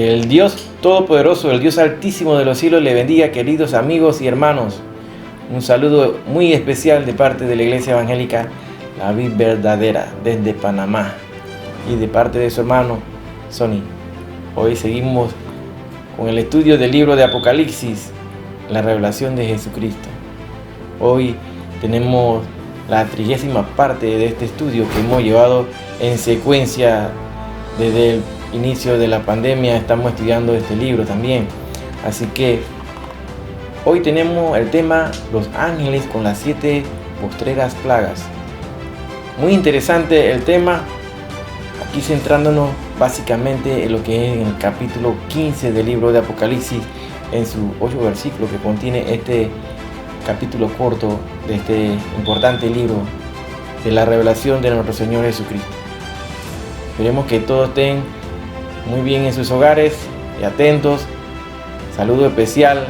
Que el Dios Todopoderoso, el Dios Altísimo de los cielos, le bendiga, queridos amigos y hermanos. Un saludo muy especial de parte de la Iglesia Evangélica La Vid Verdadera desde Panamá y de parte de su hermano Sony. Hoy seguimos con el estudio del libro de Apocalipsis, la revelación de Jesucristo. Hoy tenemos la 30ª parte de este estudio que hemos llevado en secuencia desde el inicio de la pandemia. Estamos estudiando este libro también. Así que hoy tenemos el tema Los ángeles con las 7 postreras plagas. Muy interesante el tema. Aquí centrándonos básicamente en lo que es en el capítulo 15 del libro de Apocalipsis, en sus 8 versículos que contiene este capítulo corto de este importante libro de la revelación de nuestro Señor Jesucristo. Esperemos que todos estén muy bien en sus hogares y atentos. Saludo especial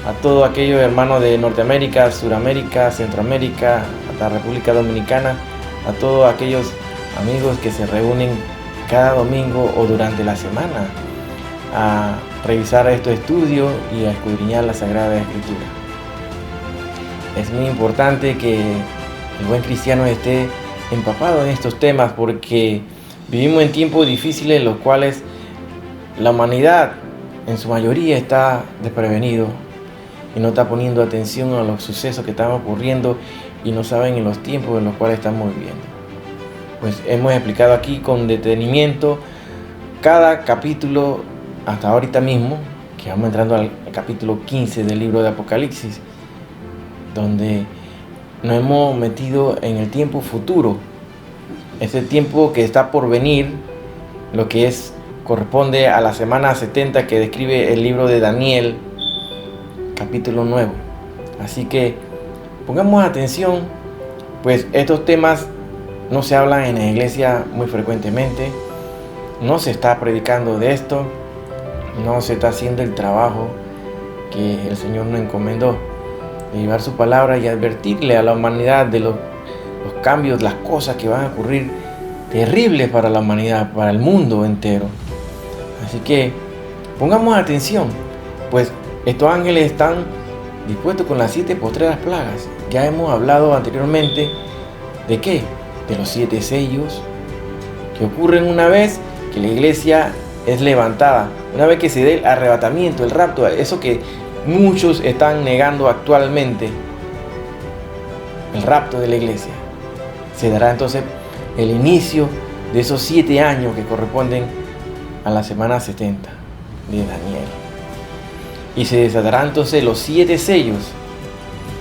a todos aquellos hermanos de Norteamérica, Suramérica, Centroamérica, hasta República Dominicana, a todos aquellos amigos que se reúnen cada domingo o durante la semana a revisar estos estudios y a escudriñar la Sagrada Escritura. Es muy importante que el buen cristiano esté empapado en estos temas, porque vivimos en tiempos difíciles en los cuales la humanidad en su mayoría está desprevenido y no está poniendo atención a los sucesos que están ocurriendo y no saben en los tiempos en los cuales estamos viviendo. Pues hemos explicado aquí con detenimiento cada capítulo hasta ahorita mismo, que vamos entrando al capítulo 15 del libro de Apocalipsis, donde nos hemos metido en el tiempo futuro, ese tiempo que está por venir, lo que corresponde a la semana 70 que describe el libro de Daniel, capítulo 9. Así que pongamos atención, pues estos temas no se hablan en la iglesia muy frecuentemente, no se está predicando de esto, no se está haciendo el trabajo que el Señor nos encomendó, de llevar su palabra y advertirle a la humanidad de los cambios, las cosas que van a ocurrir terribles para la humanidad, para el mundo entero. Así que pongamos atención, pues estos ángeles están dispuestos con las 7 postreras plagas. Ya hemos hablado anteriormente de qué, de los 7 sellos que ocurren una vez que la iglesia es levantada, una vez que se dé el arrebatamiento, el rapto, eso que muchos están negando actualmente, el rapto de la iglesia. Se dará entonces el inicio de esos 7 años que corresponden a la semana 70 de Daniel. Y se desatarán entonces los 7 sellos,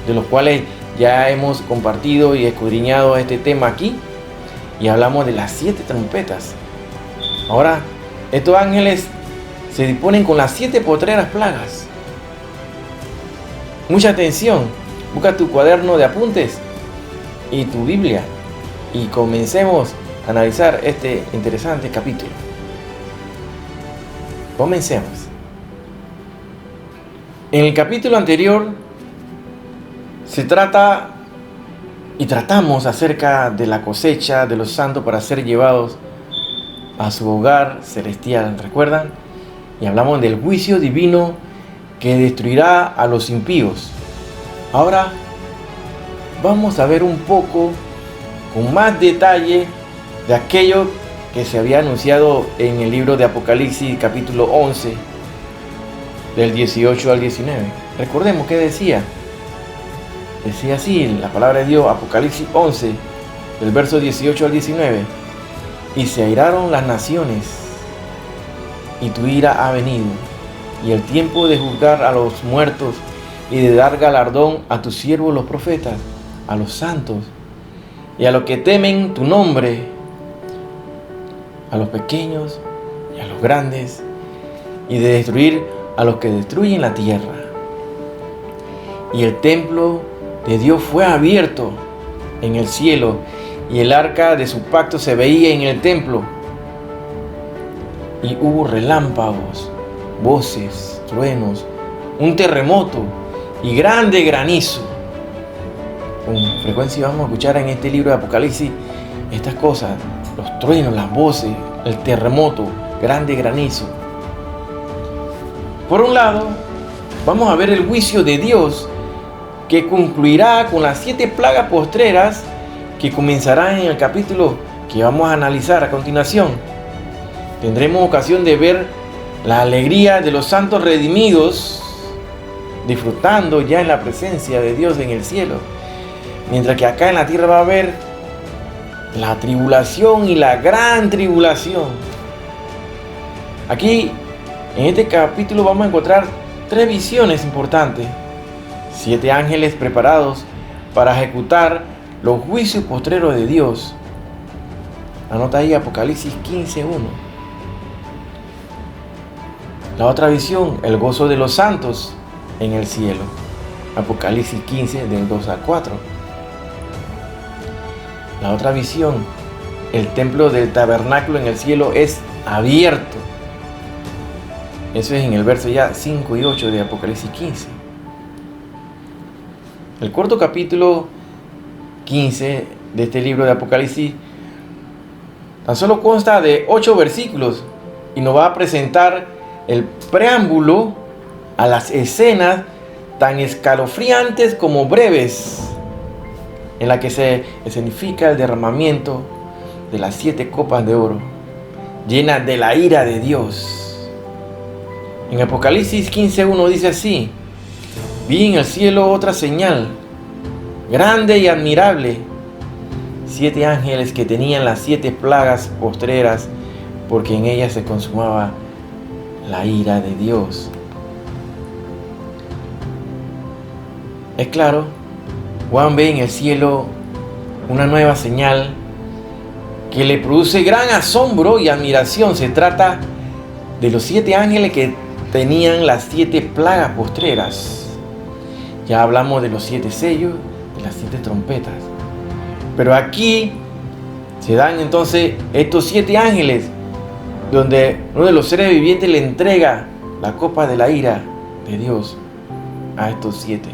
de los cuales ya hemos compartido y escudriñado este tema aquí, y hablamos de las 7 trompetas. Ahora, estos ángeles se disponen con las 7 postreras plagas. Mucha atención, busca tu cuaderno de apuntes y tu Biblia y comencemos a analizar este interesante capítulo. Comencemos. En el capítulo anterior se trata y tratamos acerca de la cosecha de los santos para ser llevados a su hogar celestial, ¿recuerdan? Y hablamos del juicio divino que destruirá a los impíos. Ahora vamos a ver un poco con más detalle de aquello que se había anunciado en el libro de Apocalipsis capítulo 11 del 18 al 19. Recordemos qué decía. Decía así la palabra de Dios, Apocalipsis 11 del verso 18 al 19. Y se airaron las naciones, y tu ira ha venido, y el tiempo de juzgar a los muertos y de dar galardón a tus siervos los profetas, a los santos y a los que temen tu nombre, a los pequeños y a los grandes, y de destruir a los que destruyen la tierra. Y el templo de Dios fue abierto en el cielo, y el arca de su pacto se veía en el templo. Y hubo relámpagos, voces, truenos, un terremoto y grande granizo. Con frecuencia vamos a escuchar en este libro de Apocalipsis estas cosas, los truenos, las voces, el terremoto, grande granizo. Por un lado, vamos a ver el juicio de Dios que concluirá con las 7 plagas postreras que comenzarán en el capítulo que vamos a analizar a continuación. Tendremos ocasión de ver la alegría de los santos redimidos disfrutando ya en la presencia de Dios en el cielo, mientras que acá en la tierra va a haber la tribulación y la gran tribulación. Aquí en este capítulo vamos a encontrar 3 visiones importantes: 7 ángeles preparados para ejecutar los juicios postreros de Dios. Anota ahí Apocalipsis 15:1. La otra visión, el gozo de los santos en el cielo. Apocalipsis 15 del 2 al 4. La otra visión, el templo del tabernáculo en el cielo es abierto. Eso es en el verso ya 5 y 8 de Apocalipsis 15. El corto capítulo 15 de este libro de Apocalipsis tan solo consta de 8 versículos y nos va a presentar el preámbulo a las escenas tan escalofriantes como breves, en la que se escenifica el derramamiento de las 7 copas de oro, llenas de la ira de Dios. En Apocalipsis 15:1 dice así: vi en el cielo otra señal, grande y admirable, 7 ángeles que tenían las 7 plagas postreras, porque en ellas se consumaba la ira de Dios. Es claro, Juan ve en el cielo una nueva señal que le produce gran asombro y admiración. Se trata de los 7 ángeles que tenían las 7 plagas postreras. Ya hablamos de los 7 sellos, de las 7 trompetas. Pero aquí se dan entonces estos 7 ángeles, donde uno de los seres vivientes le entrega la copa de la ira de Dios a estos 7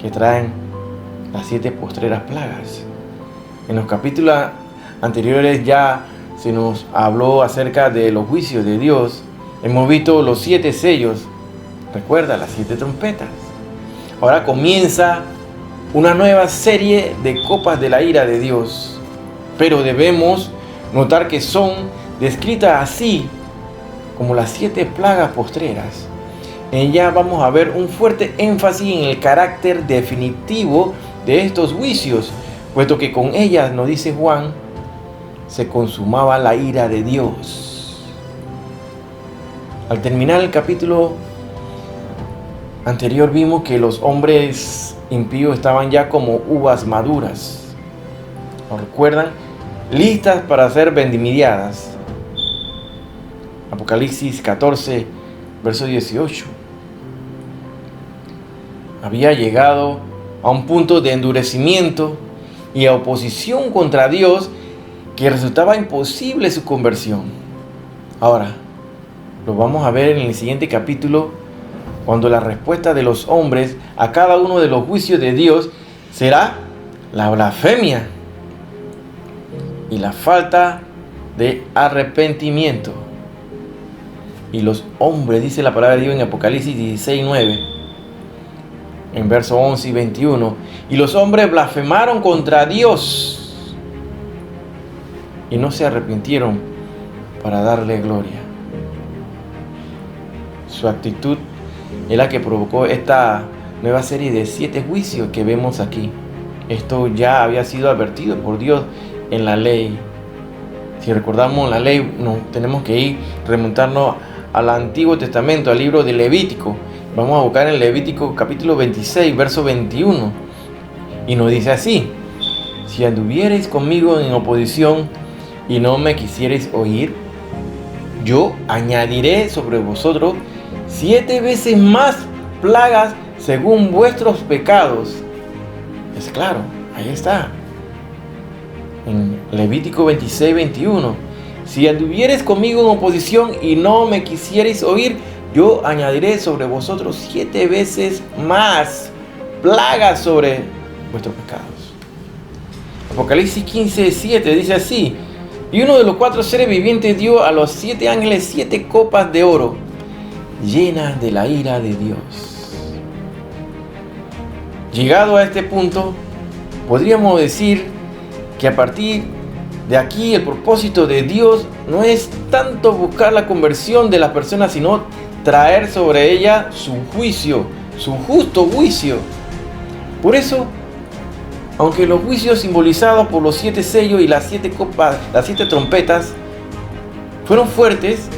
que traen las 7 postreras plagas. En los capítulos anteriores ya se nos habló acerca de los juicios de Dios. Hemos visto los 7 sellos. Recuerda, las 7 trompetas. Ahora comienza una nueva serie de copas de la ira de Dios. Pero debemos notar que son descritas así como las 7 plagas postreras. En ella vamos a ver un fuerte énfasis en el carácter definitivo de estos juicios, puesto que con ellas, nos dice Juan, se consumaba la ira de Dios. Al terminar el capítulo anterior vimos que los hombres impíos estaban ya como uvas maduras. ¿Lo recuerdan? Listas para ser vendimiadas. Apocalipsis 14, verso 18. Había llegado a un punto de endurecimiento y a oposición contra Dios que resultaba imposible su conversión. Ahora, lo vamos a ver en el siguiente capítulo, cuando la respuesta de los hombres a cada uno de los juicios de Dios será la blasfemia y la falta de arrepentimiento. Y los hombres, dice la palabra de Dios en Apocalipsis 16:9, en versos 11 y 21, y los hombres blasfemaron contra Dios y no se arrepintieron para darle gloria. Su actitud es la que provocó esta nueva serie de 7 juicios que vemos aquí. Esto ya había sido advertido por Dios en la ley. Si recordamos la ley, tenemos que remontarnos al Antiguo Testamento, al libro de Levítico. Vamos a buscar en Levítico capítulo 26, verso 21. Y nos dice así: si anduviereis conmigo en oposición y no me quisiereis oír, yo añadiré sobre vosotros 7 veces más plagas según vuestros pecados. Es claro, ahí está. En Levítico 26, 21. Si anduviereis conmigo en oposición y no me quisiereis oír, yo añadiré sobre vosotros 7 veces más plagas sobre vuestros pecados. Apocalipsis 15, 7 dice así: y uno de los 4 seres vivientes dio a los 7 ángeles 7 copas de oro, llenas de la ira de Dios. Llegado a este punto, podríamos decir que a partir de aquí el propósito de Dios no es tanto buscar la conversión de las personas, sino traer sobre ella su juicio, su justo juicio. Por eso, aunque los juicios simbolizados por los 7 sellos y las 7 copas, las 7 trompetas, fueron fuertes,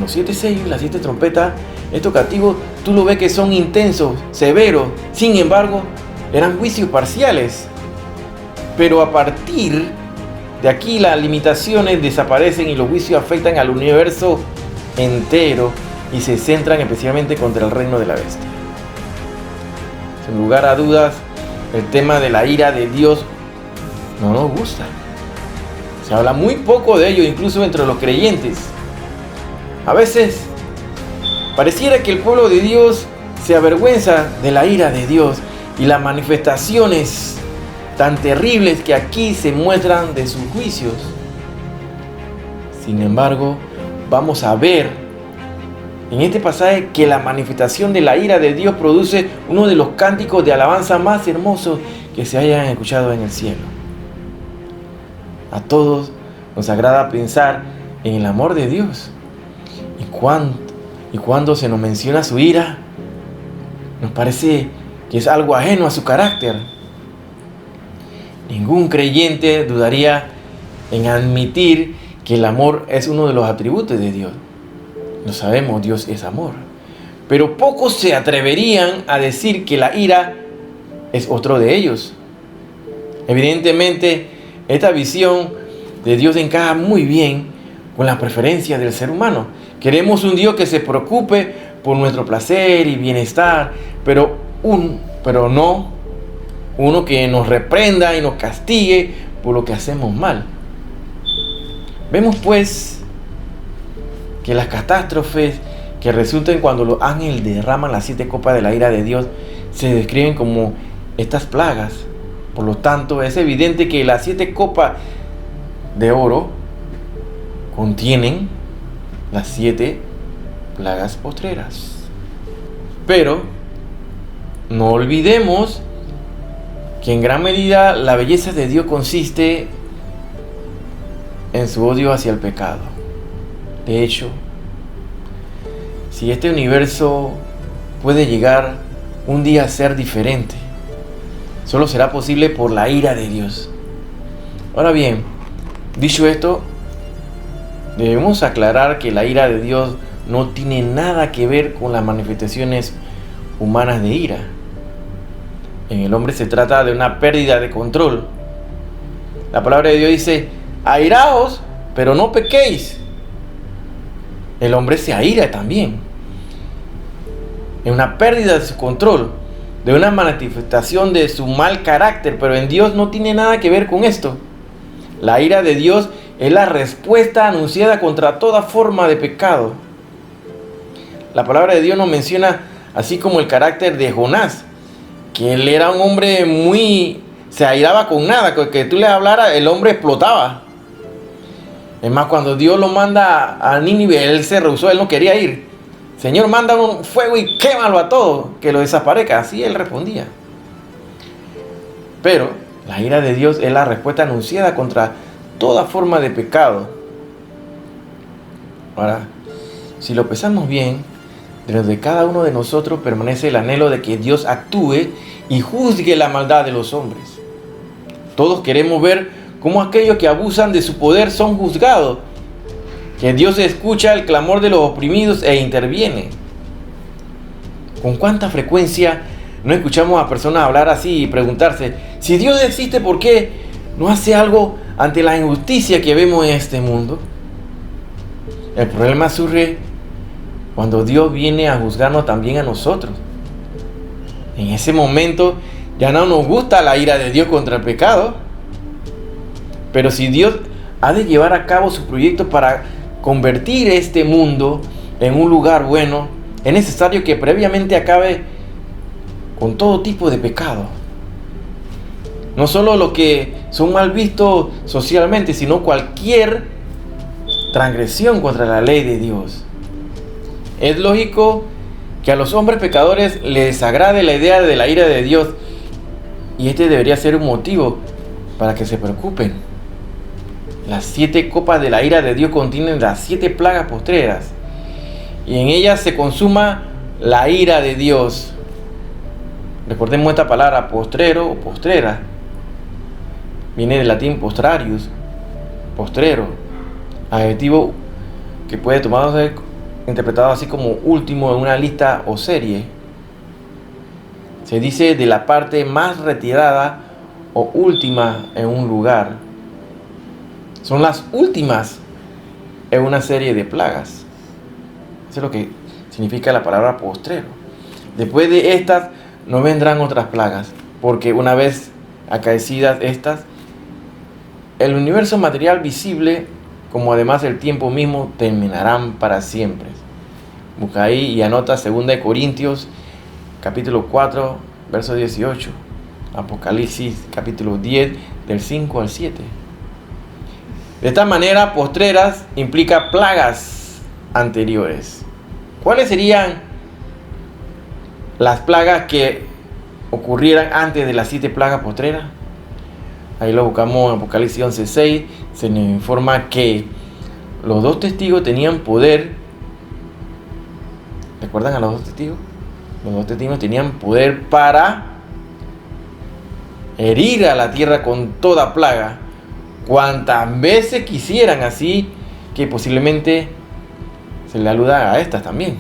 los 7 sellos y las 7 trompetas, estos castigos, tú lo ves que son intensos, severos. Sin embargo, eran juicios parciales. Pero a partir de aquí las limitaciones desaparecen y los juicios afectan al universo entero y se centran especialmente contra el reino de la bestia. Sin lugar a dudas, el tema de la ira de Dios no nos gusta. Se habla muy poco de ello, incluso entre los creyentes. A veces pareciera que el pueblo de Dios se avergüenza de la ira de Dios y las manifestaciones tan terribles que aquí se muestran de sus juicios. Sin embargo, vamos a ver en este pasaje que la manifestación de la ira de Dios produce uno de los cánticos de alabanza más hermosos que se hayan escuchado en el cielo. A todos nos agrada pensar en el amor de Dios. Y cuando se nos menciona su ira, nos parece que es algo ajeno a su carácter. Ningún creyente dudaría en admitir que el amor es uno de los atributos de Dios. Lo sabemos, Dios es amor. Pero pocos se atreverían a decir que la ira es otro de ellos. Evidentemente, esta visión de Dios encaja muy bien con las preferencias del ser humano. Queremos un Dios que se preocupe por nuestro placer y bienestar, pero no uno que nos reprenda y nos castigue por lo que hacemos mal. Vemos pues que las catástrofes que resultan cuando los ángeles derraman las 7 copas de la ira de Dios se describen como estas plagas. Por lo tanto, es evidente que las 7 copas de oro contienen las 7 plagas postreras. Pero no olvidemos que en gran medida la belleza de Dios consiste en su odio hacia el pecado. De hecho, si este universo puede llegar un día a ser diferente, solo será posible por la ira de Dios. Ahora bien, dicho esto, debemos aclarar que la ira de Dios no tiene nada que ver con las manifestaciones humanas de ira. En el hombre se trata de una pérdida de control. La palabra de Dios dice: airaos, pero no pequéis. El hombre se aira también. Es una pérdida de su control, de una manifestación de su mal carácter, pero en Dios no tiene nada que ver con esto. La ira de Dios es la respuesta anunciada contra toda forma de pecado. La palabra de Dios nos menciona así como el carácter de Jonás, que él era un hombre se airaba con nada, que tú le hablaras, el hombre explotaba. Es más, cuando Dios lo manda a Nínive, él se rehusó, él no quería ir. Señor, manda un fuego y quémalo a todo, que lo desaparezca. Así él respondía. Pero la ira de Dios es la respuesta anunciada contra toda forma de pecado. Ahora, si lo pensamos bien, dentro de cada uno de nosotros permanece el anhelo de que Dios actúe y juzgue la maldad de los hombres. Todos queremos ver cómo aquellos que abusan de su poder son juzgados, que Dios escucha el clamor de los oprimidos e interviene. ¿Con cuánta frecuencia no escuchamos a personas hablar así y preguntarse: si Dios existe, ¿por qué no hace algo ante la injusticia que vemos en este mundo? El problema surge cuando Dios viene a juzgarnos también a nosotros. En ese momento ya no nos gusta la ira de Dios contra el pecado. Pero si Dios ha de llevar a cabo su proyecto para convertir este mundo en un lugar bueno, es necesario que previamente acabe con todo tipo de pecado. No solo los que son mal vistos socialmente, sino cualquier transgresión contra la ley de Dios. Es lógico que a los hombres pecadores les agrade la idea de la ira de Dios, y este debería ser un motivo para que se preocupen. Las 7 copas de la ira de Dios contienen las 7 plagas postreras, y en ellas se consuma la ira de Dios. Recordemos esta palabra postrero o postrera. Viene del latín postrarius, postrero, adjetivo que puede tomarse interpretado así como último en una lista o serie. Se dice de la parte más retirada o última en un lugar. Son las últimas en una serie de plagas. Eso es lo que significa la palabra postrero. Después de estas no vendrán otras plagas, porque una vez acaecidas estas, el universo material visible, como además el tiempo mismo, terminarán para siempre. Busca ahí y anota 2 Corintios capítulo 4 verso 18, Apocalipsis capítulo 10 del 5 al 7. De esta manera, postreras implica plagas anteriores. ¿Cuáles serían las plagas que ocurrieran antes de las 7 plagas postreras? Ahí lo buscamos en Apocalipsis 11:6. Se nos informa que los 2 testigos tenían poder. ¿Recuerdan a los 2 testigos? Los 2 testigos tenían poder para herir a la tierra con toda plaga, cuantas veces quisieran, así que posiblemente se le aluda a estas también.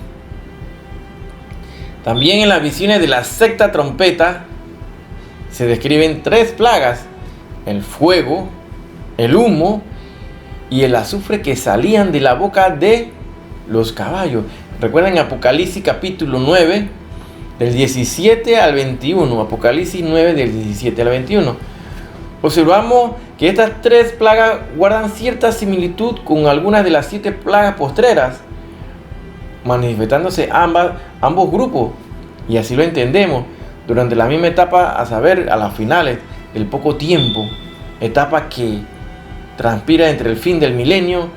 También en las visiones de la 6ª trompeta se describen 3 plagas: el fuego, el humo y el azufre que salían de la boca de los caballos. Recuerden Apocalipsis capítulo 9 del 17 al 21. Apocalipsis 9 del 17 al 21. Observamos que estas 3 plagas guardan cierta similitud con algunas de las 7 plagas postreras, manifestándose ambos grupos, y así lo entendemos, durante la misma etapa, a saber, a las finales del poco tiempo, etapa que transpira entre el fin del milenio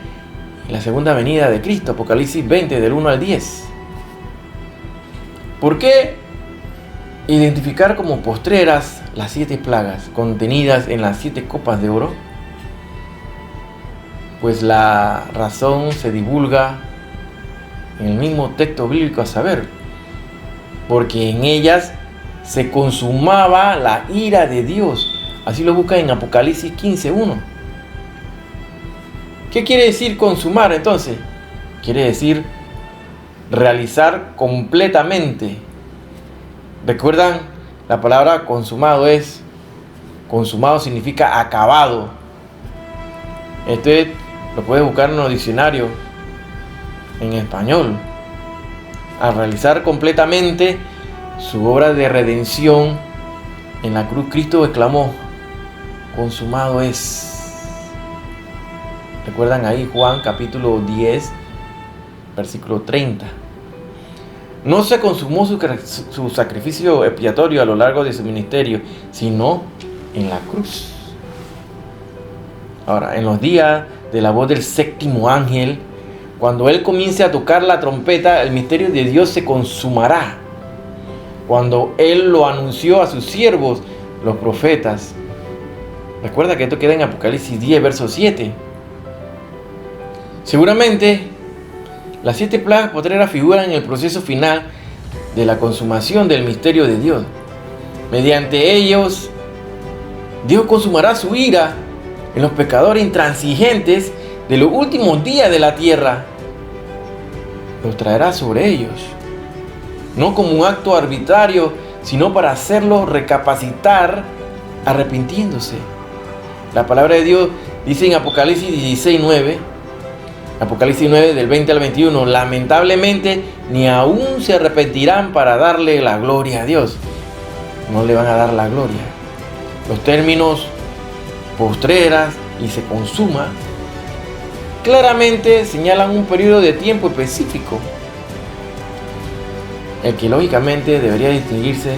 y la segunda venida de Cristo. Apocalipsis 20 del 1 al 10. ¿Por qué identificar como postreras las 7 plagas contenidas en las 7 copas de oro? Pues la razón se divulga en el mismo texto bíblico, a saber, porque en ellas se consumaba la ira de Dios. Así lo busca en Apocalipsis 15:1. ¿Qué quiere decir consumar entonces? Quiere decir realizar completamente. ¿Recuerdan? La palabra consumado significa acabado. Esto lo puedes buscar en los diccionarios en español. Al realizar completamente su obra de redención en la cruz, Cristo exclamó: consumado es. ¿Recuerdan ahí Juan capítulo 10 versículo 30? No se consumó su sacrificio expiatorio a lo largo de su ministerio, sino en la cruz. Ahora, en los días de la voz del 7º ángel, cuando él comience a tocar la trompeta, el misterio de Dios se consumará. Cuando él lo anunció a sus siervos, los profetas. Recuerda que esto queda en Apocalipsis 10, verso 7. Seguramente, las 7 plagas postreras figuran en el proceso final de la consumación del misterio de Dios. Mediante ellos, Dios consumará su ira en los pecadores intransigentes de los últimos días de la tierra. Los traerá sobre ellos, no como un acto arbitrario, sino para hacerlos recapacitar, arrepintiéndose. La palabra de Dios dice en Apocalipsis 16:9, Apocalipsis 9 del 20 al 21, lamentablemente ni aún se arrepentirán para darle la gloria a Dios. No le van a dar la gloria. Los términos postreras y se consuma claramente señalan un periodo de tiempo específico, el que lógicamente debería distinguirse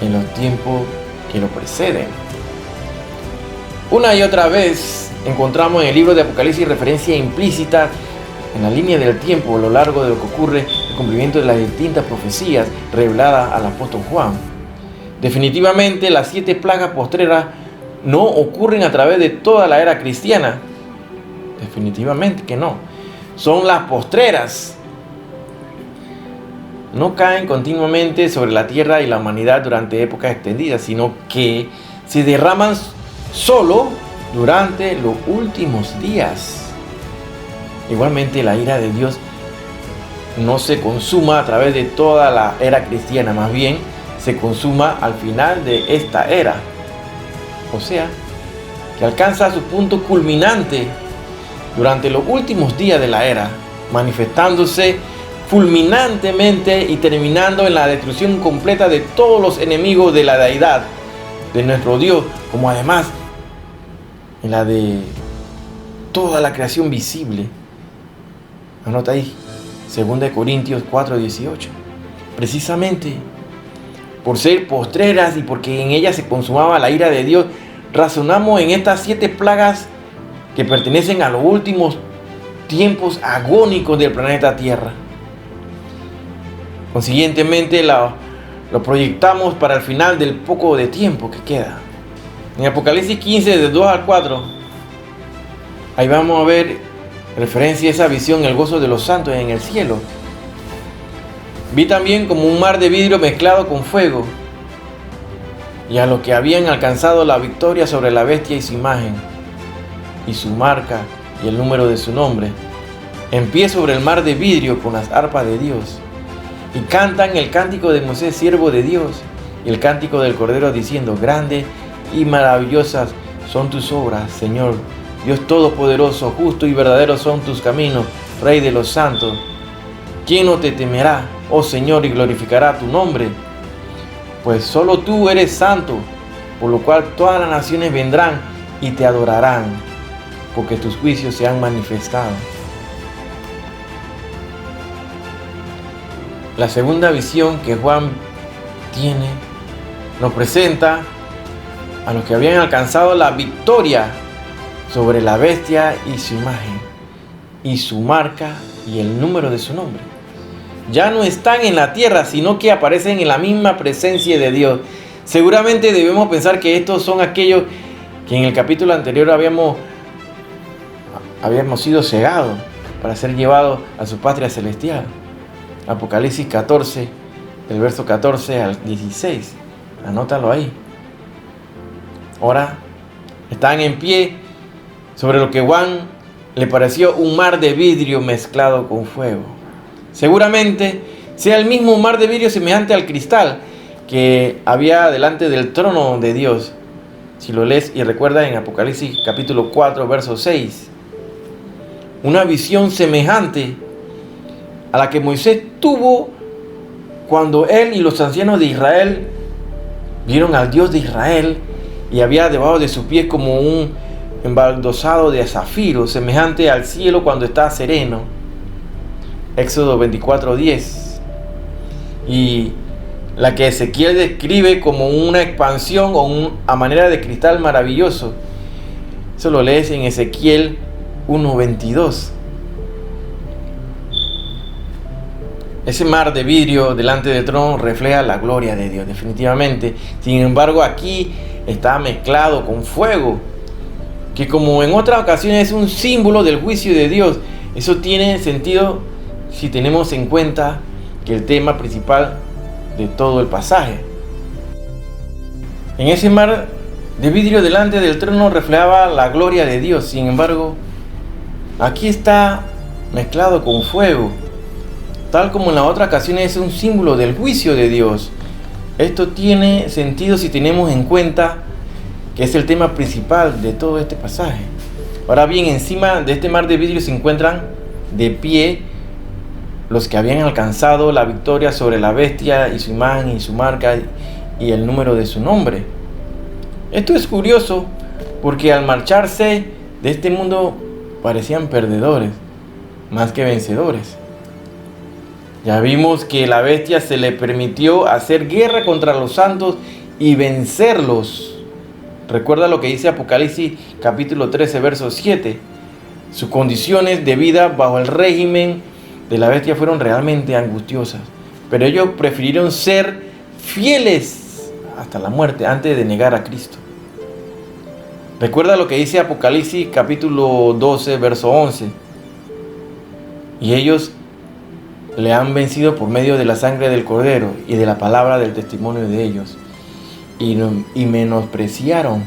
en los tiempos que lo preceden. Una y otra vez encontramos en el libro de Apocalipsis referencia implícita en la línea del tiempo a lo largo de lo que ocurre cumplimiento de las distintas profecías reveladas al apóstol Juan. Definitivamente las 7 plagas postreras no ocurren a través de toda la era cristiana. Definitivamente que no. Son las postreras. No caen continuamente sobre la tierra y la humanidad durante épocas extendidas, sino que se derraman solo durante los últimos días. Igualmente, la ira de Dios no se consuma a través de toda la era cristiana, más bien se consuma al final de esta era. O sea, que alcanza su punto culminante durante los últimos días de la era, manifestándose fulminantemente y terminando en la destrucción completa de todos los enemigos de la deidad de nuestro Dios, como además en la de toda la creación visible. Anota ahí, 2 Corintios 4:18. Precisamente por ser postreras y porque en ellas se consumaba la ira de Dios, razonamos en estas 7 plagas que pertenecen a los últimos tiempos agónicos del planeta Tierra. Consiguientemente lo proyectamos para el final del poco de tiempo que queda. En Apocalipsis 15, de 2 al 4, ahí vamos a ver referencia a esa visión, el gozo de los santos en el cielo. Vi también como un mar de vidrio mezclado con fuego, y a los que habían alcanzado la victoria sobre la bestia y su imagen, y su marca y el número de su nombre, en pie sobre el mar de vidrio con las arpas de Dios, y cantan el cántico de Moisés, siervo de Dios, y el cántico del Cordero, diciendo: Grandes y maravillosas son tus obras, Señor, Dios Todopoderoso, justo y verdadero son tus caminos, Rey de los santos. ¿Quién no te temerá, oh Señor, y glorificará tu nombre? Pues solo tú eres santo, por lo cual todas las naciones vendrán y te adorarán, porque tus juicios se han manifestado. La segunda visión que Juan tiene nos presenta a los que habían alcanzado la victoria sobre la bestia y su imagen, y su marca y el número de su nombre. Ya no están en la tierra, sino que aparecen en la misma presencia de Dios. Seguramente debemos pensar que estos son aquellos que en el capítulo anterior habíamos sido cegados para ser llevados a su patria celestial. Apocalipsis 14, del verso 14 al 16. Anótalo ahí. Ahora están en pie sobre lo que Juan le pareció un mar de vidrio mezclado con fuego. Seguramente sea el mismo mar de vidrio semejante al cristal que había delante del trono de Dios. Si lo lees y recuerdas en Apocalipsis capítulo 4, verso 6. Una visión semejante a la que Moisés tuvo cuando él y los ancianos de Israel vieron al Dios de Israel, y había debajo de sus pies como un embaldosado de zafiro, semejante al cielo cuando está sereno. Éxodo 24:10. Y la que Ezequiel describe como una expansión o a manera de cristal maravilloso. Eso lo lees en Ezequiel 1:22. Ese mar de vidrio delante del trono refleja la gloria de Dios, definitivamente. Sin embargo, aquí está mezclado con fuego, que como en otras ocasiones es un símbolo del juicio de Dios. Eso tiene sentido si tenemos en cuenta que el tema principal de todo el pasaje. En ese mar de vidrio delante del trono reflejaba la gloria de Dios. Sin embargo, aquí está mezclado con fuego. Tal como en la otra ocasión es un símbolo del juicio de Dios. Esto tiene sentido si tenemos en cuenta que es el tema principal de todo este pasaje. Ahora bien, encima de este mar de vidrio se encuentran de pie los que habían alcanzado la victoria sobre la bestia y su imagen y su marca y el número de su nombre. Esto es curioso porque al marcharse de este mundo parecían perdedores más que vencedores. Ya vimos que la bestia se le permitió hacer guerra contra los santos y vencerlos. Recuerda lo que dice Apocalipsis capítulo 13, verso 7. Sus condiciones de vida bajo el régimen de la bestia fueron realmente angustiosas, pero ellos prefirieron ser fieles hasta la muerte antes de negar a Cristo. Recuerda lo que dice Apocalipsis capítulo 12, verso 11. Y ellos le han vencido por medio de la sangre del Cordero y de la palabra del testimonio de ellos, y menospreciaron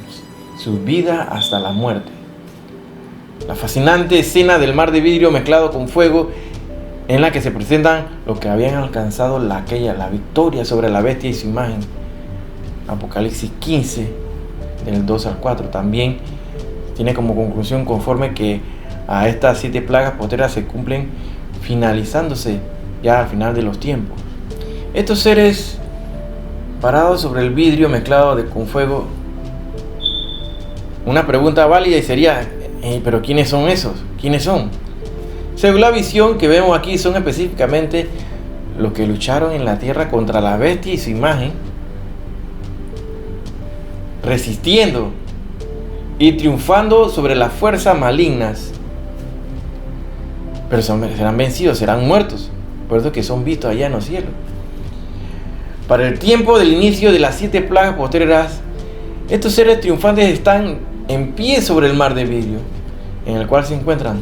su vida hasta la muerte. La fascinante escena del mar de vidrio mezclado con fuego, en la que se presentan los que habían alcanzado la victoria sobre la bestia y su imagen. Apocalipsis 15, del 2 al 4, también tiene como conclusión conforme que a estas 7 plagas postreras se cumplen, finalizándose ya al final de los tiempos. Estos seres parados sobre el vidrio mezclado con fuego, una pregunta válida y sería, ¿pero quiénes son esos? ¿Quiénes son? Según la visión que vemos aquí, son específicamente los que lucharon en la tierra contra la bestia y su imagen, resistiendo y triunfando sobre las fuerzas malignas. Pero serán vencidos, serán muertos, por eso que son vistos allá en los cielos. Para el tiempo del inicio de las 7 plagas postreras, estos seres triunfantes están en pie sobre el mar de vidrio, en el cual se encuentran,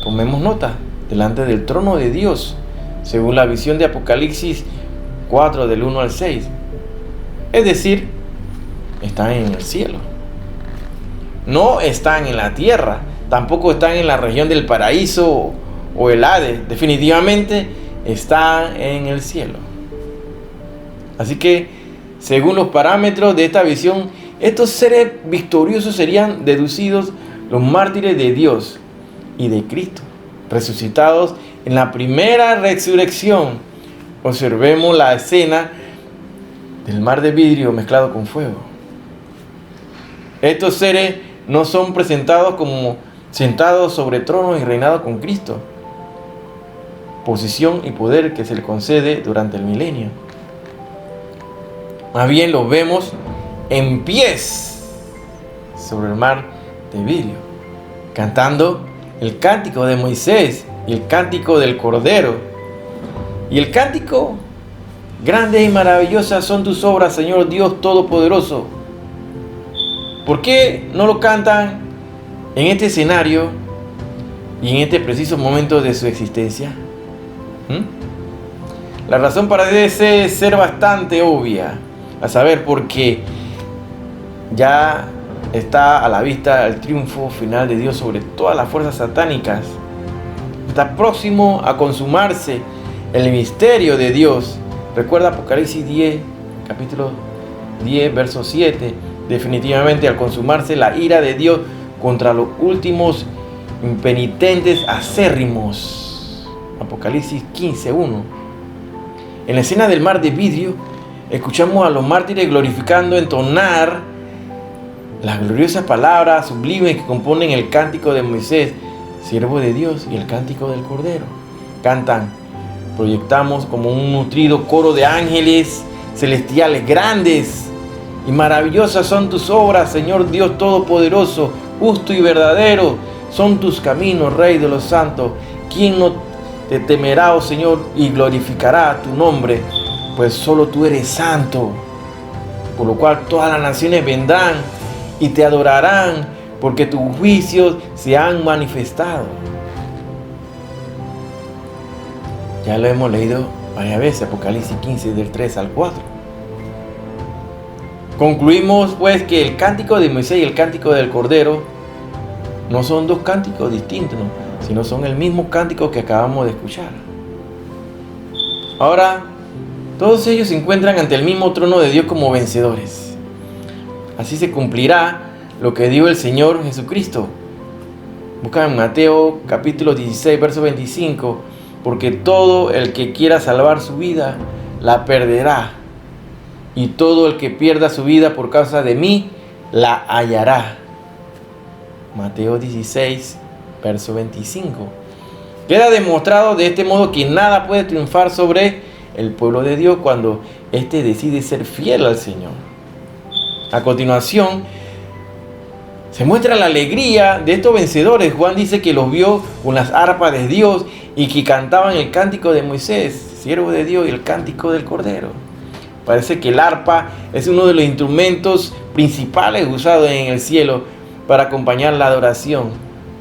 tomemos nota, delante del trono de Dios, según la visión de Apocalipsis 4, del 1 al 6. Es decir, están en el cielo. No están en la tierra, tampoco están en la región del paraíso o el Hades. Definitivamente están en el cielo. Así que, según los parámetros de esta visión, estos seres victoriosos serían deducidos los mártires de Dios y de Cristo, resucitados en la primera resurrección. Observemos la escena del mar de vidrio mezclado con fuego. Estos seres no son presentados como sentados sobre tronos y reinados con Cristo, posición y poder que se le concede durante el milenio. Más bien los vemos en pies sobre el mar de vidrio, cantando el cántico de Moisés y el cántico del Cordero. Y el cántico: grandes y maravillosas son tus obras, Señor Dios Todopoderoso. ¿Por qué no lo cantan en este escenario y en este preciso momento de su existencia? La razón parece ser bastante obvia, a saber, porque ya está a la vista el triunfo final de Dios sobre todas las fuerzas satánicas. Está próximo a consumarse el misterio de Dios. Recuerda Apocalipsis 10, capítulo 10, verso 7. Definitivamente, al consumarse la ira de Dios contra los últimos impenitentes acérrimos. Apocalipsis 15, 1. En la escena del mar de vidrio, escuchamos a los mártires glorificando, entonar las gloriosas palabras sublimes que componen el cántico de Moisés, siervo de Dios, y el cántico del Cordero. Cantan, proyectamos como un nutrido coro de ángeles celestiales: grandes y maravillosas son tus obras, Señor Dios Todopoderoso, justo y verdadero son tus caminos, Rey de los santos. ¿Quién no te temerá, oh Señor, y glorificará tu nombre? Pues solo tú eres santo, por lo cual todas las naciones vendrán y te adorarán, porque tus juicios se han manifestado. Ya lo hemos leído varias veces, Apocalipsis 15, del 3 al 4. Concluimos pues que el cántico de Moisés y el cántico del Cordero no son dos cánticos distintos, sino son el mismo cántico que acabamos de escuchar. Ahora, todos ellos se encuentran ante el mismo trono de Dios como vencedores. Así se cumplirá lo que dijo el Señor Jesucristo. Busca en Mateo capítulo 16, verso 25. Porque todo el que quiera salvar su vida, la perderá. Y todo el que pierda su vida por causa de mí, la hallará. Mateo 16, verso 25. Queda demostrado de este modo que nada puede triunfar sobre el pueblo de Dios cuando éste decide ser fiel al Señor. A continuación, Se muestra la alegría de estos vencedores. Juan dice que los vio con las arpas de Dios y que cantaban el cántico de Moisés, siervo de Dios, y el cántico del Cordero. Parece que el arpa es uno de los instrumentos principales usados en el cielo para acompañar la adoración.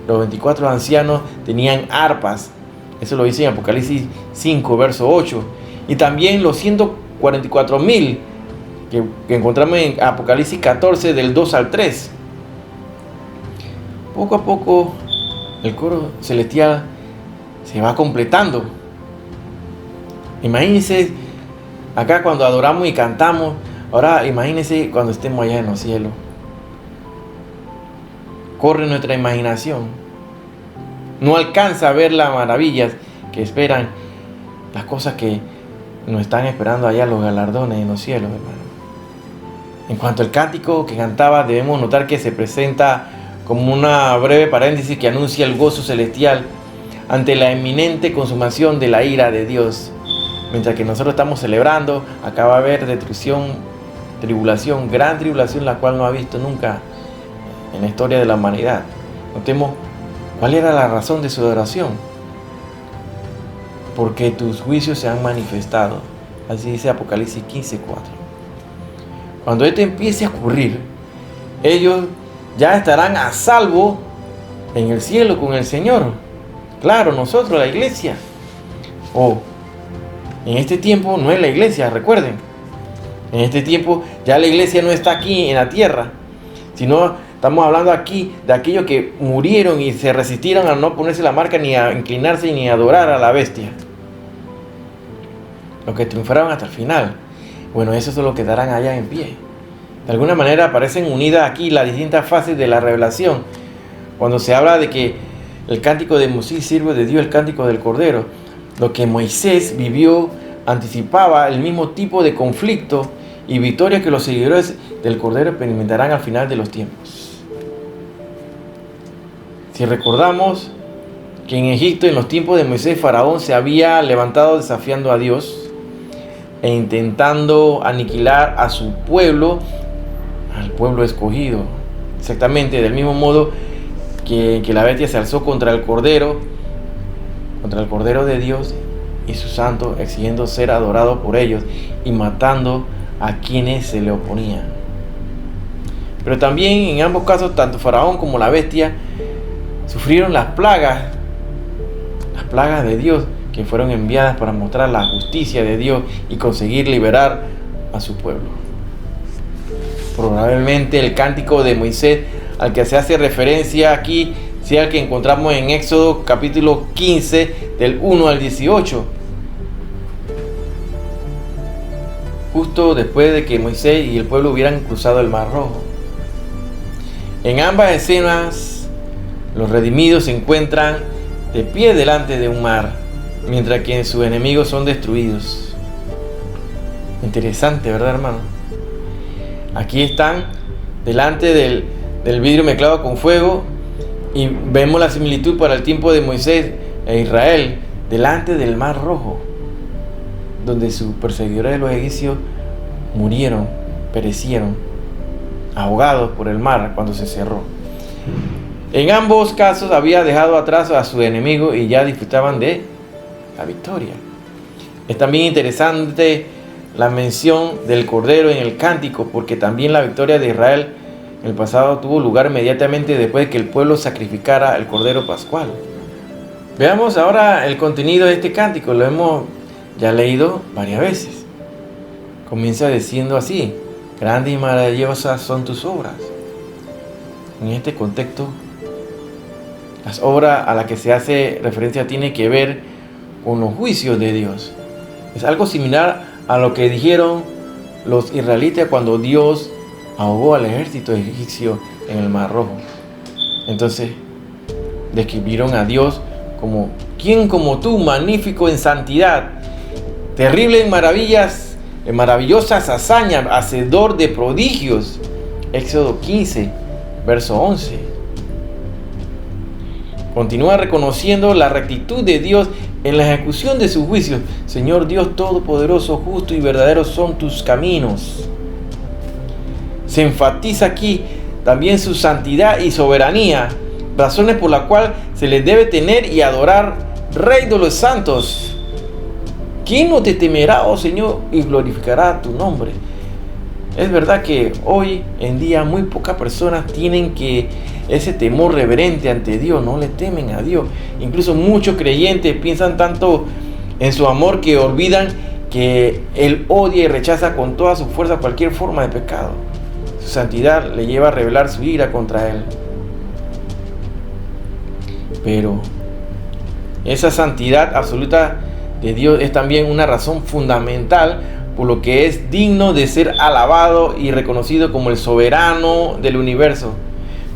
Los 24 ancianos tenían arpas. Eso lo dice en Apocalipsis 5, verso 8. Y también los 144,000 que encontramos en Apocalipsis 14, del 2 al 3. Poco a poco el coro celestial se va completando. Imagínense acá cuando adoramos y cantamos. Ahora imagínense cuando estemos allá en los cielos. Corre nuestra imaginación. No alcanza a ver las maravillas que esperan, las cosas que nos están esperando allá, los galardones en los cielos, hermano. En cuanto al cántico que cantaba, debemos notar que se presenta como una breve paréntesis que anuncia el gozo celestial ante la inminente consumación de la ira de Dios. Mientras que nosotros estamos celebrando, acá va a haber destrucción, tribulación, gran tribulación, la cual no ha visto nunca en la historia de la humanidad. Notemos cuál era la razón de su adoración. Porque tus juicios se han manifestado. Así dice Apocalipsis 15:4. Cuando esto empiece a ocurrir, ellos ya estarán a salvo en el cielo con el Señor. Claro, nosotros, la iglesia. En este tiempo no es la iglesia, recuerden. En este tiempo ya la iglesia no está aquí en la tierra, sino estamos hablando aquí de aquellos que murieron y se resistieron a no ponerse la marca, ni a inclinarse, ni a adorar a la bestia. Los que triunfaron hasta el final. Bueno, esos son los que quedarán allá en pie. De alguna manera aparecen unidas aquí las distintas fases de la revelación. Cuando se habla de que el cántico de Moisés sirve de Dios, el cántico del Cordero. Lo que Moisés vivió anticipaba el mismo tipo de conflicto y victoria que los seguidores del Cordero experimentarán al final de los tiempos. Si recordamos que en Egipto, en los tiempos de Moisés, Faraón se había levantado desafiando a Dios e intentando aniquilar a su pueblo, al pueblo escogido. Exactamente del mismo modo que la bestia se alzó contra el Cordero de Dios y su santo, exigiendo ser adorado por ellos y matando a quienes se le oponían. Pero también en ambos casos, tanto Faraón como la bestia sufrieron las plagas de Dios, que fueron enviadas para mostrar la justicia de Dios y conseguir liberar a su pueblo. Probablemente el cántico de Moisés al que se hace referencia aquí sea el que encontramos en Éxodo capítulo 15 del 1 al 18. Justo después de que Moisés y el pueblo hubieran cruzado el Mar Rojo. En ambas escenas, los redimidos se encuentran de pie delante de un mar, mientras que sus enemigos son destruidos. Interesante, ¿verdad, hermano? Aquí están delante del vidrio mezclado con fuego y vemos la similitud para el tiempo de Moisés e Israel delante del Mar Rojo, donde sus perseguidores de los egipcios murieron, perecieron, ahogados por el mar cuando se cerró. En ambos casos había dejado atrás a su enemigo y ya disfrutaban de la victoria. Es también interesante la mención del Cordero en el cántico, porque también la victoria de Israel en el pasado tuvo lugar inmediatamente después de que el pueblo sacrificara el Cordero Pascual. Veamos ahora el contenido de este cántico. Lo hemos ya leído varias veces. Comienza diciendo así: grandes y maravillosas son tus obras. En este contexto, las obras a las que se hace referencia tienen que ver con los juicios de Dios. Es algo similar a lo que dijeron los israelitas cuando Dios ahogó al ejército egipcio en el Mar Rojo. Entonces, describieron a Dios como: ¿quién como tú, magnífico en santidad, terrible en maravillas, en maravillosas hazañas, hacedor de prodigios? Éxodo 15, verso 11. Continúa reconociendo la rectitud de Dios en la ejecución de sus juicios. Señor Dios todopoderoso, justo y verdadero son tus caminos. Se enfatiza aquí también su santidad y soberanía, razones por las cuales se le debe tener y adorar, Rey de los santos. ¿Quién no te temerá, oh Señor, y glorificará tu nombre? Es verdad que hoy en día muy pocas personas tienen ese temor reverente ante Dios, no le temen a Dios. Incluso muchos creyentes piensan tanto en su amor que olvidan que Él odia y rechaza con toda su fuerza cualquier forma de pecado. Su santidad le lleva a revelar su ira contra Él. Pero esa santidad absoluta de Dios es también una razón fundamental por lo que es digno de ser alabado y reconocido como el soberano del universo.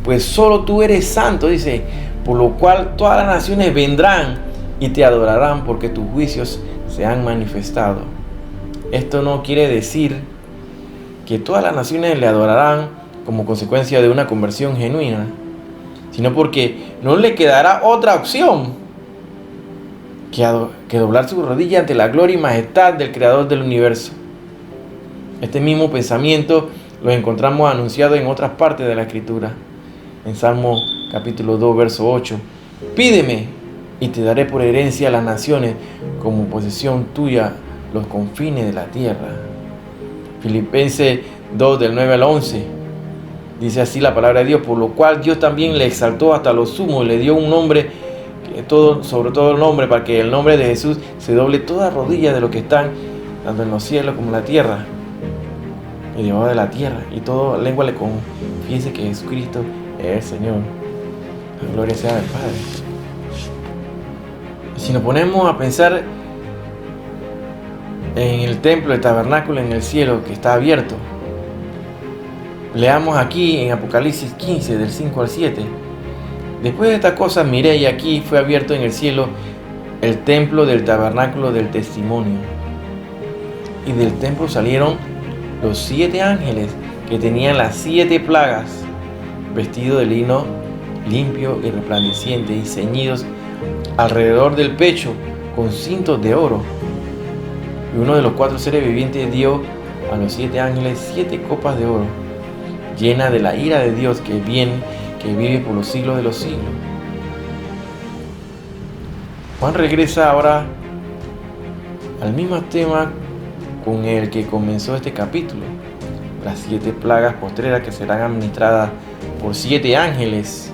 Pues solo tú eres santo, dice, por lo cual todas las naciones vendrán y te adorarán porque tus juicios se han manifestado. Esto no quiere decir que todas las naciones le adorarán como consecuencia de una conversión genuina, sino porque no le quedará otra opción que doblar su rodilla ante la gloria y majestad del Creador del universo. Este mismo pensamiento lo encontramos anunciado en otras partes de la Escritura. En Salmo capítulo 2, verso 8. Pídeme y te daré por herencia las naciones, como posesión tuya los confines de la tierra. Filipenses 2, del 9 al 11. Dice así la palabra de Dios, por lo cual Dios también le exaltó hasta lo sumo y le dio un nombre sobre todo el nombre, para que el nombre de Jesús se doble toda rodilla de los que están tanto en los cielos como en la tierra y debajo de la tierra, y toda lengua le confiese que Jesucristo es el Señor. La gloria sea del Padre. Si nos ponemos a pensar en el templo, el tabernáculo en el cielo que está abierto, leamos aquí en Apocalipsis 15 del 5 al 7. Después de estas cosas miré, y aquí fue abierto en el cielo el templo del tabernáculo del testimonio. Y del templo salieron los 7 ángeles que tenían las 7 plagas, vestidos de lino limpio y resplandeciente, y ceñidos alrededor del pecho con cintos de oro. Y uno de los 4 seres vivientes dio a los 7 ángeles 7 copas de oro, llenas de la ira de Dios que vive por los siglos de los siglos. Juan regresa ahora al mismo tema con el que comenzó este capítulo, las 7 plagas postreras que serán administradas por 7 ángeles.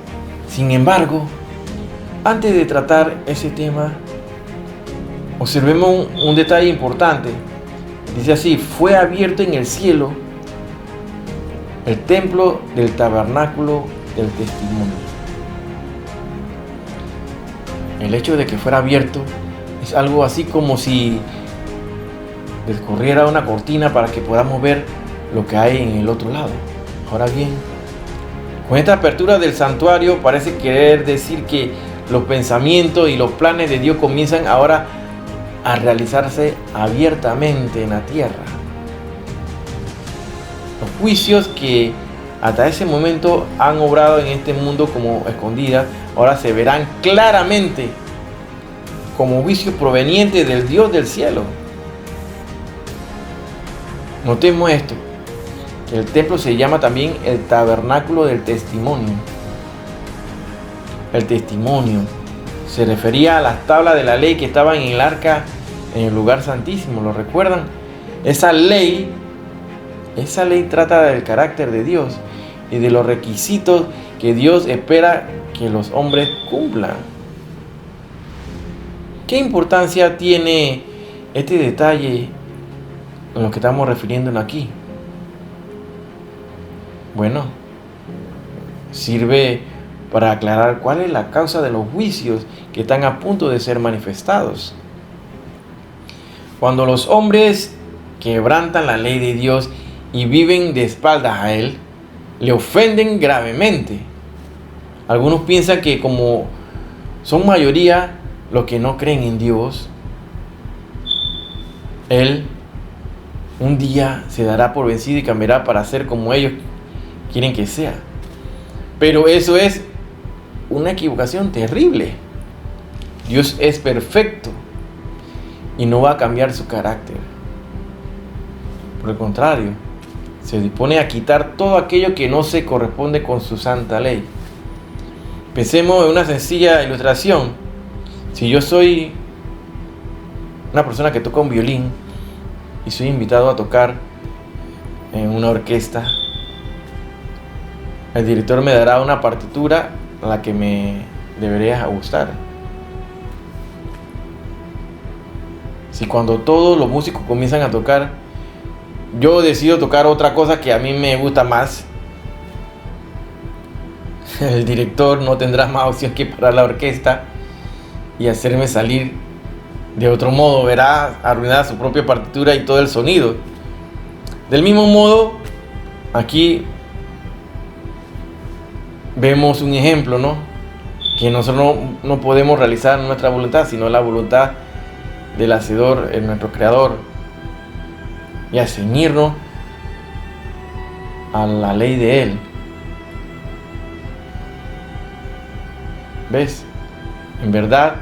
Sin embargo, antes de tratar ese tema, observemos un detalle importante. Dice así: fue abierto en el cielo el templo del tabernáculo del testimonio. El hecho de que fuera abierto es algo así como si descorriera una cortina para que podamos ver lo que hay en el otro lado. Ahora bien, con esta apertura del santuario parece querer decir que los pensamientos y los planes de Dios comienzan ahora a realizarse abiertamente en la tierra. Los juicios que hasta ese momento han obrado en este mundo como escondidas, ahora se verán claramente como juicios provenientes del Dios del cielo. Notemos esto: el templo se llama también el tabernáculo del testimonio. El testimonio se refería a las tablas de la ley que estaban en el arca, en el lugar santísimo. ¿Lo recuerdan? Esa ley trata del carácter de Dios y de los requisitos que Dios espera que los hombres cumplan. ¿Qué importancia tiene este detalle en lo que estamos refiriéndonos aquí? Bueno, sirve para aclarar cuál es la causa de los juicios que están a punto de ser manifestados. Cuando los hombres quebrantan la ley de Dios y viven de espaldas a Él, le ofenden gravemente. Algunos piensan que como son mayoría los que no creen en Dios, Él un día se dará por vencido y cambiará para ser como ellos quieren que sea. Pero eso es una equivocación terrible. Dios es perfecto y no va a cambiar su carácter. Por el contrario, se dispone a quitar todo aquello que no se corresponde con su santa ley. Pensemos en una sencilla ilustración. Si yo soy una persona que toca un violín y soy invitado a tocar en una orquesta, el director me dará una partitura a la que me debería gustar. Si cuando todos los músicos comienzan a tocar, yo decido tocar otra cosa que a mí me gusta más, el director no tendrá más opción que parar la orquesta y hacerme salir de otro modo. Verá arruinada su propia partitura y todo el sonido. Del mismo modo, aquí vemos un ejemplo, ¿no? Que nosotros no podemos realizar nuestra voluntad, sino la voluntad del Hacedor, nuestro Creador, y a ceñirnos a la ley de Él. ¿Ves? En verdad,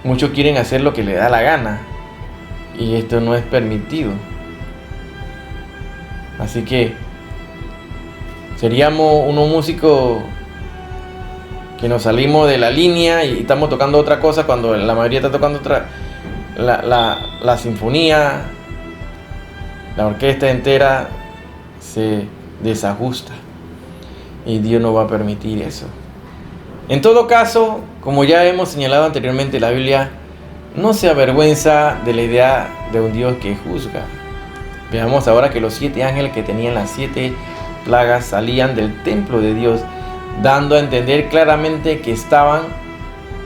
muchos quieren hacer lo que les da la gana, y esto no es permitido. Así que seríamos unos músicos que nos salimos de la línea y estamos tocando otra cosa cuando la mayoría está tocando otra, la sinfonía, la orquesta entera se desajusta, y Dios no va a permitir eso. En todo caso, como ya hemos señalado anteriormente, la Biblia no se avergüenza de la idea de un Dios que juzga. Veamos ahora que los 7 ángeles que tenían las 7 plagas salían del templo de Dios, dando a entender claramente que estaban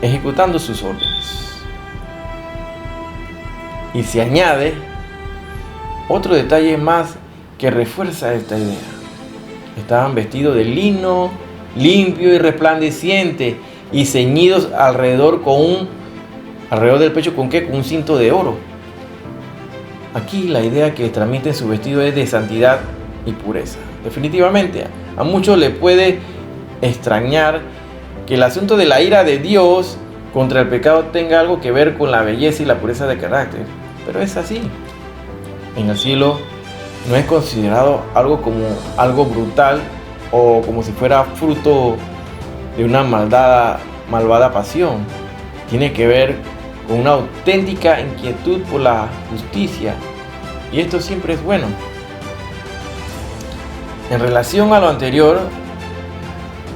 ejecutando sus órdenes. Y se añade otro detalle más que refuerza esta idea. Estaban vestidos de lino limpio y resplandeciente y ceñidos alrededor del pecho con un cinto de oro. Aquí la idea que transmite su vestido es de santidad y pureza. Definitivamente, a muchos les puede extrañar que el asunto de la ira de Dios contra el pecado tenga algo que ver con la belleza y la pureza de carácter, pero es así. En el cielo no es considerado algo como algo brutal o como si fuera fruto de una malvada pasión. Tiene que ver con una auténtica inquietud por la justicia, y esto siempre es bueno. En relación a lo anterior,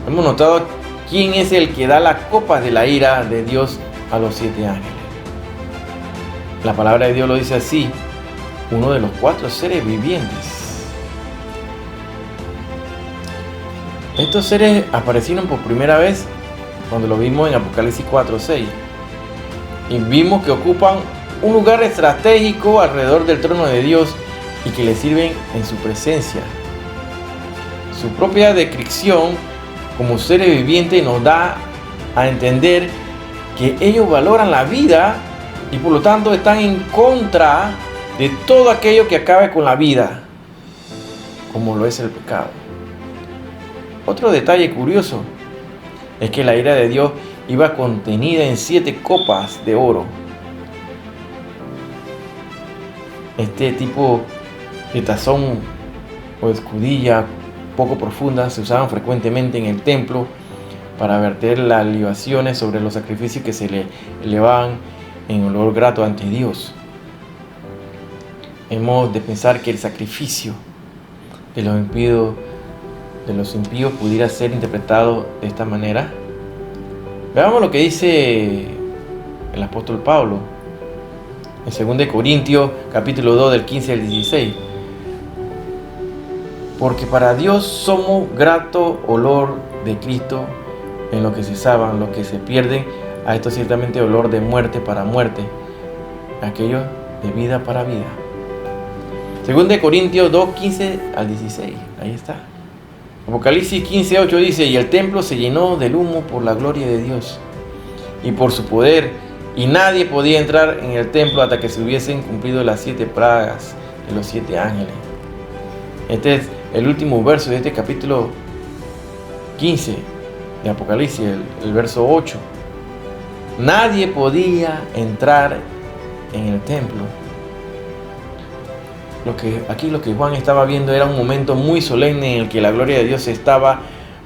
hemos notado quién es el que da las copas de la ira de Dios a los 7 ángeles. La palabra de Dios lo dice así: uno de los 4 seres vivientes. Estos seres aparecieron por primera vez cuando lo vimos en Apocalipsis 4:6, y vimos que ocupan un lugar estratégico alrededor del trono de Dios y que le sirven en su presencia. Su propia descripción como seres vivientes nos da a entender que ellos valoran la vida y por lo tanto están en contra de todo aquello que acabe con la vida, como lo es el pecado. Otro detalle curioso es que la ira de Dios iba contenida en 7 copas de oro. Este tipo de tazón o escudilla poco profunda se usaban frecuentemente en el templo para verter las libaciones sobre los sacrificios que se le elevaban en olor grato ante Dios. Hemos de pensar que el sacrificio de los impíos pudiera ser interpretado de esta manera. Veamos lo que dice el apóstol Pablo en 2 Corintios capítulo 2 del 15 al 16. Porque para Dios somos grato olor de Cristo en lo que se salvan, los que se pierden, a esto ciertamente olor de muerte para muerte, aquellos de vida para vida. 2 Corintios 2, 15 al 16, ahí está. Apocalipsis 15, 8 dice: y el templo se llenó del humo por la gloria de Dios y por su poder, y nadie podía entrar en el templo hasta que se hubiesen cumplido las 7 plagas de los 7 ángeles. Este es el último verso de este capítulo 15 de Apocalipsis, el verso 8. Nadie podía entrar en el templo. lo que Juan estaba viendo era un momento muy solemne en el que la gloria de Dios se estaba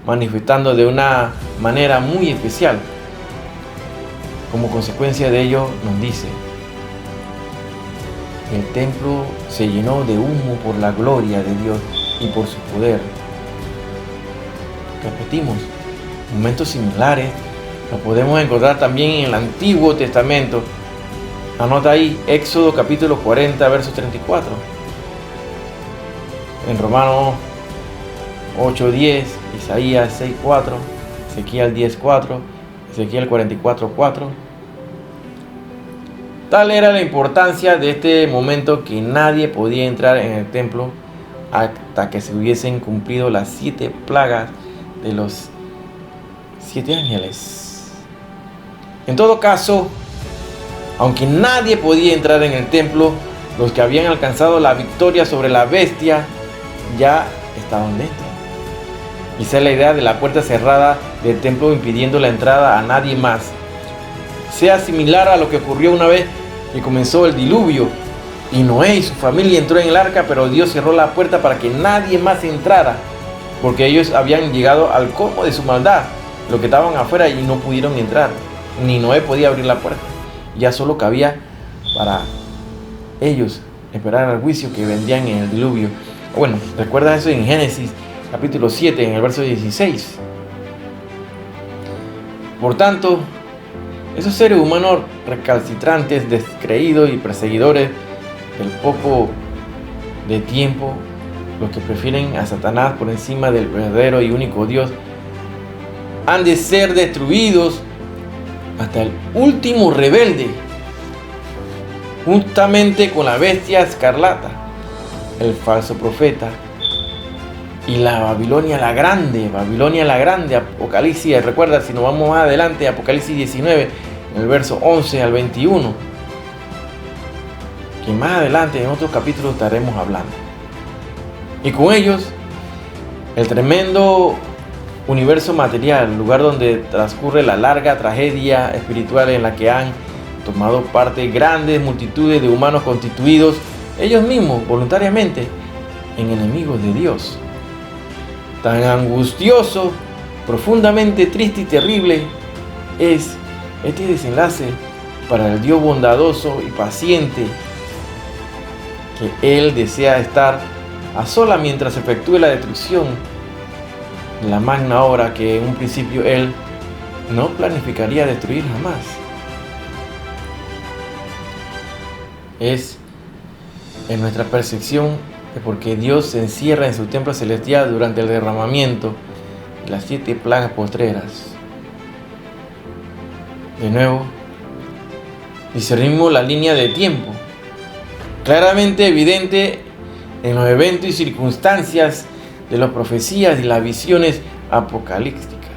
manifestando de una manera muy especial. Como consecuencia de ello, nos dice: el templo se llenó de humo por la gloria de Dios y por su poder. Repetimos, momentos similares los podemos encontrar también en el Antiguo Testamento. Anota ahí, Éxodo capítulo 40, verso 34. En Romanos 8:10, Isaías 6:4, Ezequiel 10:4, Ezequiel 44:4. Tal era la importancia de este momento que nadie podía entrar en el templo hasta que se hubiesen cumplido las 7 plagas de los 7 ángeles. En todo caso, aunque nadie podía entrar en el templo, los que habían alcanzado la victoria sobre la bestia ya estaban dentro. Esa es la idea de la puerta cerrada del templo impidiendo la entrada a nadie más. Sea similar a lo que ocurrió una vez que comenzó el diluvio y Noé y su familia entró en el arca, pero Dios cerró la puerta para que nadie más entrara, porque ellos habían llegado al colmo de su maldad, los que estaban afuera, y no pudieron entrar, ni Noé podía abrir la puerta. Ya solo cabía para ellos esperar al juicio que vendrían en el diluvio. Bueno, recuerda eso en Génesis capítulo 7, en el verso 16. Por tanto, esos seres humanos recalcitrantes, descreídos y perseguidores del poco de tiempo, los que prefieren a Satanás por encima del verdadero y único Dios, han de ser destruidos hasta el último rebelde, juntamente con la bestia escarlata, el falso profeta, y la Babilonia la grande, Apocalipsis, recuerda, si nos vamos más adelante, Apocalipsis 19, en el verso 11 al 21, que más adelante en otros capítulos estaremos hablando. Y con ellos, el tremendo universo material, el lugar donde transcurre la larga tragedia espiritual en la que han tomado parte grandes multitudes de humanos constituidos, ellos mismos, voluntariamente, en enemigos de Dios. Tan angustioso, profundamente triste y terrible es este desenlace para el Dios bondadoso y paciente, que Él desea estar a solas mientras efectúe la destrucción de la magna obra que en un principio Él no planificaría destruir jamás. Es en nuestra percepción de por qué Dios se encierra en su templo celestial durante el derramamiento de las 7 plagas postreras. De nuevo, discernimos la línea de tiempo, claramente evidente en los eventos y circunstancias de las profecías y las visiones apocalípticas.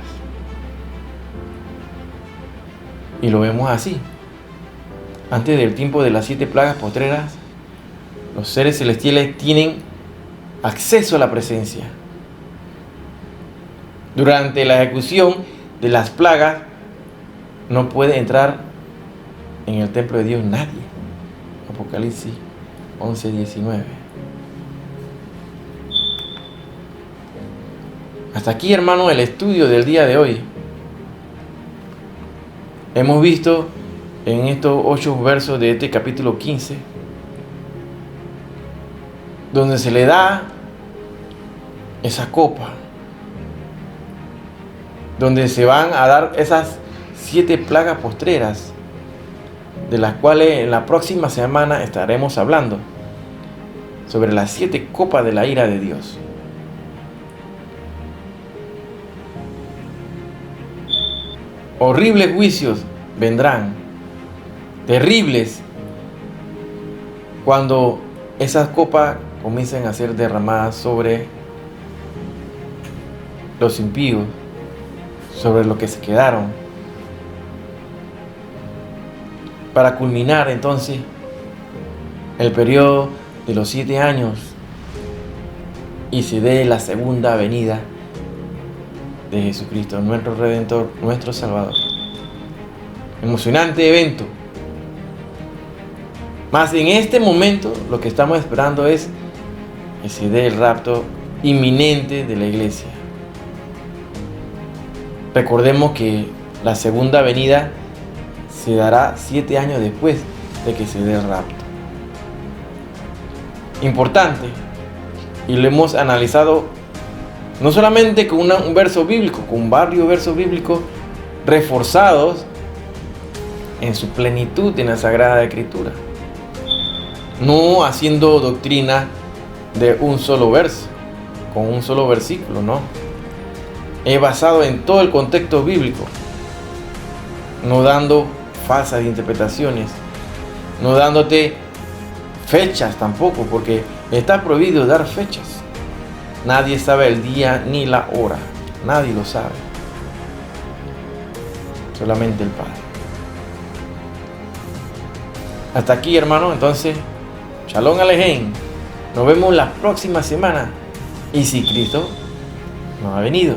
Y lo vemos así. Antes del tiempo de las 7 plagas postreras, los seres celestiales tienen acceso a la presencia. Durante la ejecución de las plagas, no puede entrar en el templo de Dios nadie. Apocalipsis 11:19. Hasta aquí, hermano, el estudio del día de hoy. Hemos visto en estos 8 versos de este capítulo 15, donde se le da esa copa, donde se van a dar esas 7 plagas postreras, de las cuales en la próxima semana estaremos hablando, sobre las 7 copas de la ira de Dios. Horribles juicios vendrán, terribles, cuando esas copas comiencen a ser derramadas sobre los impíos, sobre los que se quedaron, para culminar entonces el periodo de los 7 años y se dé la segunda venida de Jesucristo, nuestro Redentor, nuestro Salvador. Emocionante evento. Mas en este momento lo que estamos esperando es que se dé el rapto inminente de la iglesia. Recordemos que la segunda venida se dará 7 años después de que se dé el rapto. Importante, y lo hemos analizado no solamente con un verso bíblico, con varios versos bíblicos reforzados en su plenitud en la Sagrada Escritura. No haciendo doctrina de un solo verso, con un solo versículo, no. Es basado en todo el contexto bíblico, no dando falsas interpretaciones, no dándote fechas tampoco, porque está prohibido dar fechas. Nadie sabe el día ni la hora, nadie lo sabe, solamente el Padre. Hasta aquí, hermano, entonces, Shalom Alejem. Nos vemos la próxima semana. Y si Cristo no ha venido.